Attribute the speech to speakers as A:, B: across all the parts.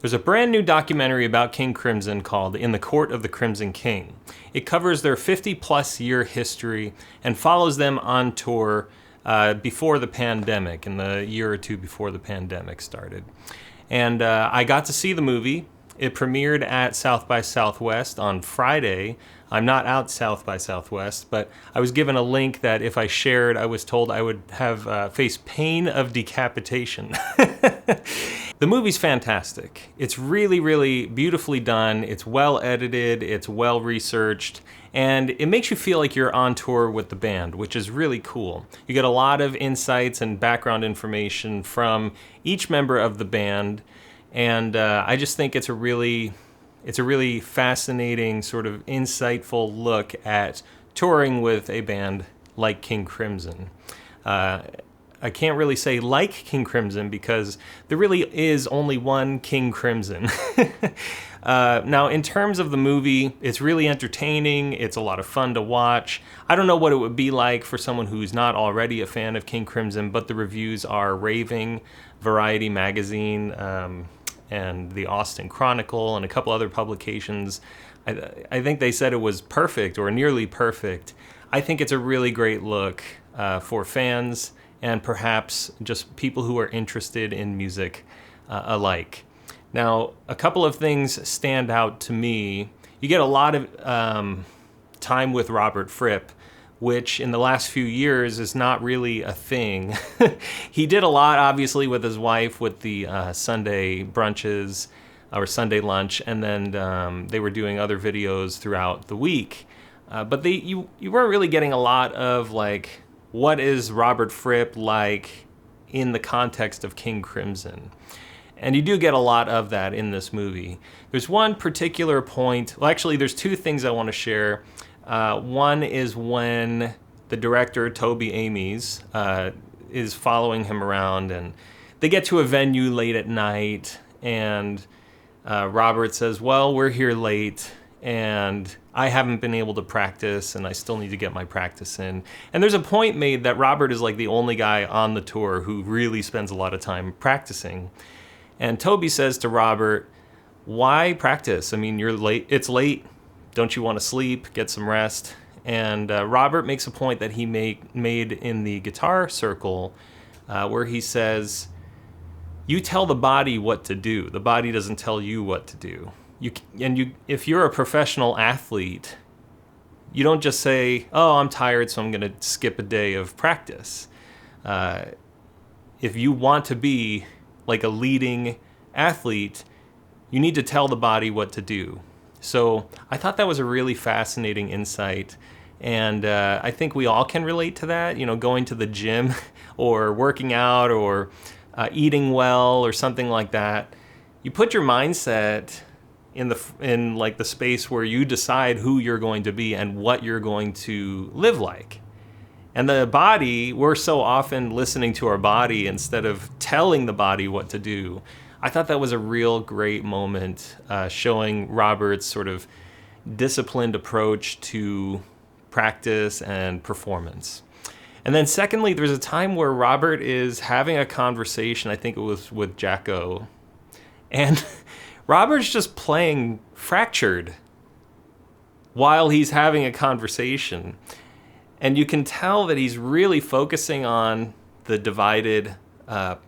A: There's a brand new documentary about King Crimson called In the Court of the Crimson King. It covers their 50-plus year history and follows them on tour before the pandemic, in the year or two before the pandemic started. And I got to see the movie. It premiered at South by Southwest on Friday. I'm not out South by Southwest, but I was given a link that if I shared, I was told I would have face pain of decapitation. The movie's fantastic. It's really, really beautifully done. It's well edited, it's well researched, and it makes you feel like you're on tour with the band, which is really cool. You get a lot of insights and background information from each member of the band, and I just think it's a really fascinating, sort of insightful look at touring with a band like King Crimson. I can't really say like King Crimson because there really is only one King Crimson. Now, in terms of the movie, it's really entertaining. It's a lot of fun to watch. I don't know what it would be like for someone who's not already a fan of King Crimson, but the reviews are raving. Variety magazine and the Austin Chronicle and a couple other publications, I think they said it was perfect or nearly perfect. I think it's a really great look for fans and perhaps just people who are interested in music alike. Now, a couple of things stand out to me. You get a lot of time with Robert Fripp, which in the last few years is not really a thing. He did a lot, obviously, with his wife with the Sunday brunches or Sunday lunch, and then they were doing other videos throughout the week. But you weren't really getting a lot of, like, what is Robert Fripp like in the context of King Crimson? And you do get a lot of that in this movie. There's one particular point, well, actually, there's two things I want to share. One is when the director, Toby Amies, is following him around, and they get to a venue late at night, and Robert says, well, we're here late, and I haven't been able to practice, and I still need to get my practice in. And there's a point made that Robert is like the only guy on the tour who really spends a lot of time practicing. And Toby says to Robert, why practice? I mean, you're late. It's late. Don't you want to sleep? Get some rest? And Robert makes a point that he made in the guitar circle where he says, you tell the body what to do. The body doesn't tell you what to do. If you're a professional athlete, you don't just say, oh, I'm tired, so I'm going to skip a day of practice. If you want to be like a leading athlete, you need to tell the body what to do. So I thought that was a really fascinating insight. And I think we all can relate to that, going to the gym or working out or eating well or something like that. You put your mindset in like the space where you decide who you're going to be and what you're going to live like. And the body, we're so often listening to our body instead of telling the body what to do. I thought that was a real great moment, showing Robert's sort of disciplined approach to practice and performance. And then secondly, there's a time where Robert is having a conversation, I think it was with Jacko, and Robert's just playing Fractured while he's having a conversation. And you can tell that he's really focusing on the divided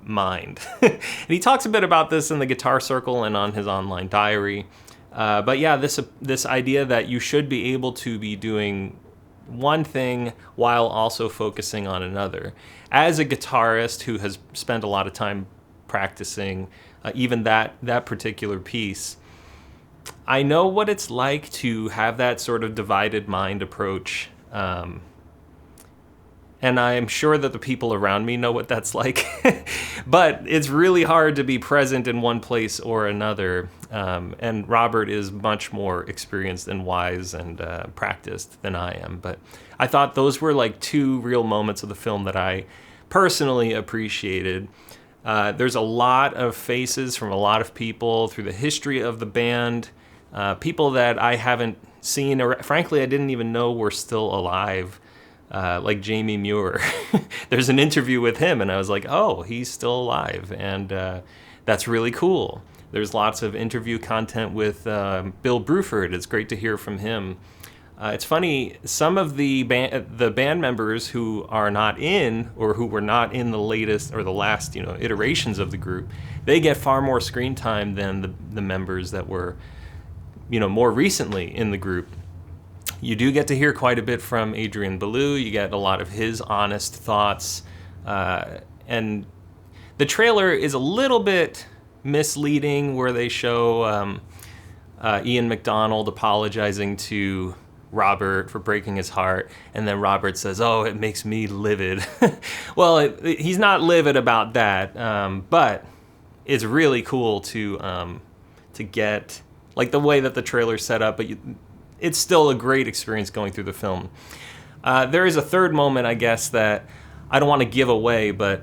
A: mind. And he talks a bit about this in the Guitar Circle and on his online diary. But yeah, this idea that you should be able to be doing one thing while also focusing on another. As a guitarist who has spent a lot of time practicing even that particular piece, I know what it's like to have that sort of divided mind approach. And I'm sure that the people around me know what that's like. But it's really hard to be present in one place or another. And Robert is much more experienced and wise and practiced than I am. But I thought those were like two real moments of the film that I personally appreciated. There's a lot of faces from a lot of people through the history of the band. People that I haven't seen, or frankly, I didn't even know were still alive. Like Jamie Muir. There's an interview with him, and I was like, oh, he's still alive, and that's really cool. There's lots of interview content with Bill Bruford. It's great to hear from him. It's funny, some of the band members who are not in, or who were not in the latest or the last, iterations of the group, they get far more screen time than the members that were, more recently in the group. You do get to hear quite a bit from Adrian Belew. You get a lot of his honest thoughts. And the trailer is a little bit misleading, where they show Ian McDonald apologizing to Robert for breaking his heart, and then Robert says, "Oh, it makes me livid." Well, he's not livid about that, but it's really cool to get, like, the way that the trailer's set up, but it's still a great experience going through the film. There is a third moment, I guess, that I don't want to give away, but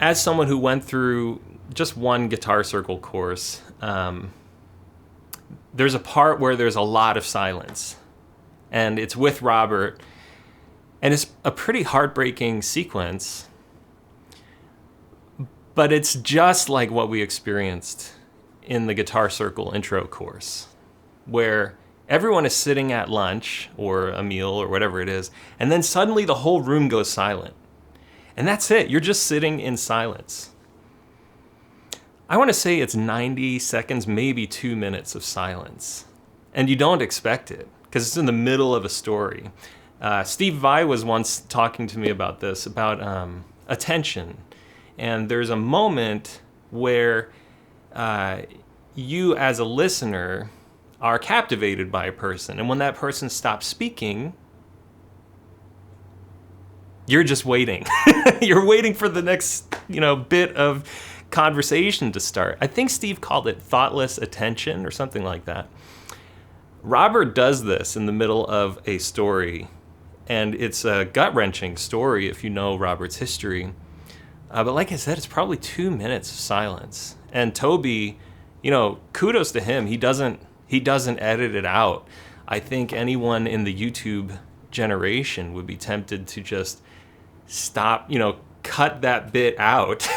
A: as someone who went through just one Guitar Circle course, there's a part where there's a lot of silence, and it's with Robert, and it's a pretty heartbreaking sequence, but it's just like what we experienced in the Guitar Circle intro course, where everyone is sitting at lunch or a meal or whatever it is, and then suddenly the whole room goes silent. And that's it. You're just sitting in silence. I want to say it's 90 seconds, maybe 2 minutes of silence. And you don't expect it, because it's in the middle of a story. Steve Vai was once talking to me about this, about attention. And there's a moment where you as a listener are captivated by a person. And when that person stops speaking, you're just waiting. You're waiting for the next, bit of conversation to start. I think Steve called it thoughtless attention or something like that. Robert does this in the middle of a story, and it's a gut-wrenching story if you know Robert's history. But like I said, it's probably 2 minutes of silence. And Toby, kudos to him. He doesn't edit it out. I think anyone in the YouTube generation would be tempted to just stop, cut that bit out.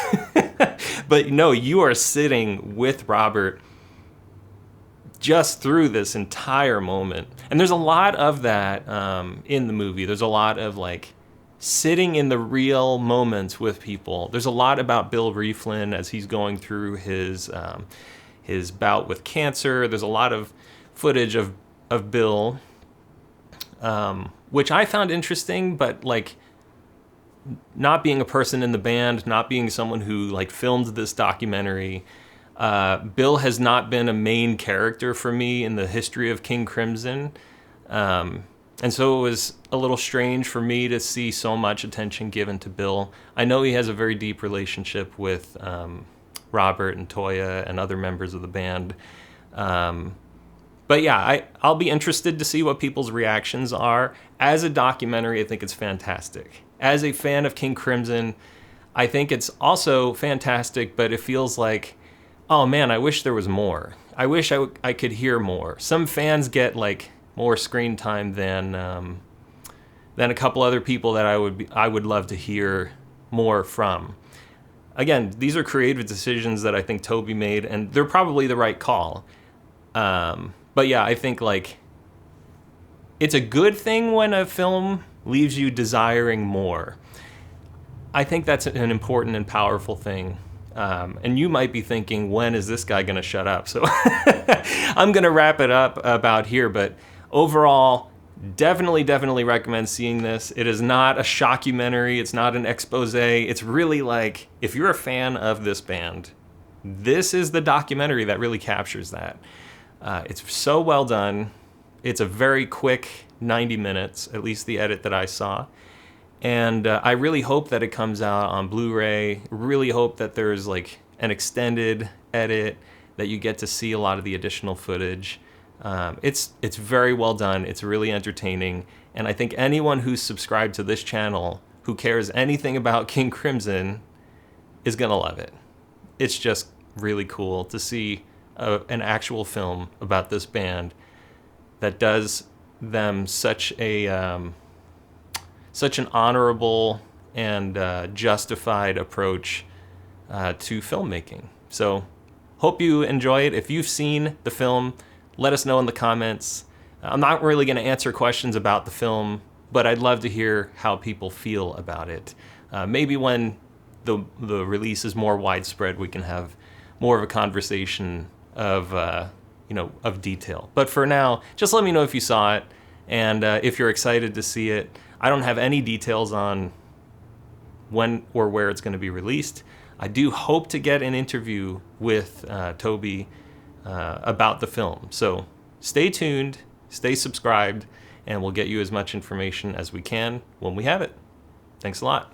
A: But no, you are sitting with Robert just through this entire moment. And there's a lot of that in the movie. There's a lot of, like, sitting in the real moments with people. There's a lot about Bill Rieflin as he's going through his bout with cancer. There's a lot of footage of Bill, which I found interesting, but, like, not being a person in the band, not being someone who, like, filmed this documentary, Bill has not been a main character for me in the history of King Crimson. And so it was a little strange for me to see so much attention given to Bill. I know he has a very deep relationship with Robert and Toya and other members of the band. But yeah, I'll be interested to see what people's reactions are. As a documentary, I think it's fantastic. As a fan of King Crimson, I think it's also fantastic, but it feels like, oh man, I wish there was more. I wish I could hear more. Some fans get, like, more screen time than a couple other people that I would love to hear more from. Again, these are creative decisions that I think Toby made, and they're probably the right call. But yeah, I think, like, it's a good thing when a film leaves you desiring more. I think that's an important and powerful thing. And you might be thinking, when is this guy going to shut up? So I'm going to wrap it up about here. But overall, definitely recommend seeing this. It is not a shockumentary. It's not an expose. It's really, like, if you're a fan of this band, this is the documentary that really captures that. It's so well done. It's a very quick 90 minutes, at least the edit that I saw. And I really hope that it comes out on Blu-ray. Really hope that there's, like, an extended edit, that you get to see a lot of the additional footage. It's very well done. It's really entertaining. And I think anyone who's subscribed to this channel who cares anything about King Crimson is going to love it. It's just really cool to see an actual film about this band that does them such an honorable and justified approach to filmmaking. So hope you enjoy it. If you've seen the film, let us know in the comments. I'm not really going to answer questions about the film, but I'd love to hear how people feel about it. Maybe when the release is more widespread, we can have more of a conversation of of detail. But for now, just let me know if you saw it and if you're excited to see it. I don't have any details on when or where it's going to be released. I do hope to get an interview with Toby about the film. So stay tuned, stay subscribed, and we'll get you as much information as we can when we have it. Thanks a lot.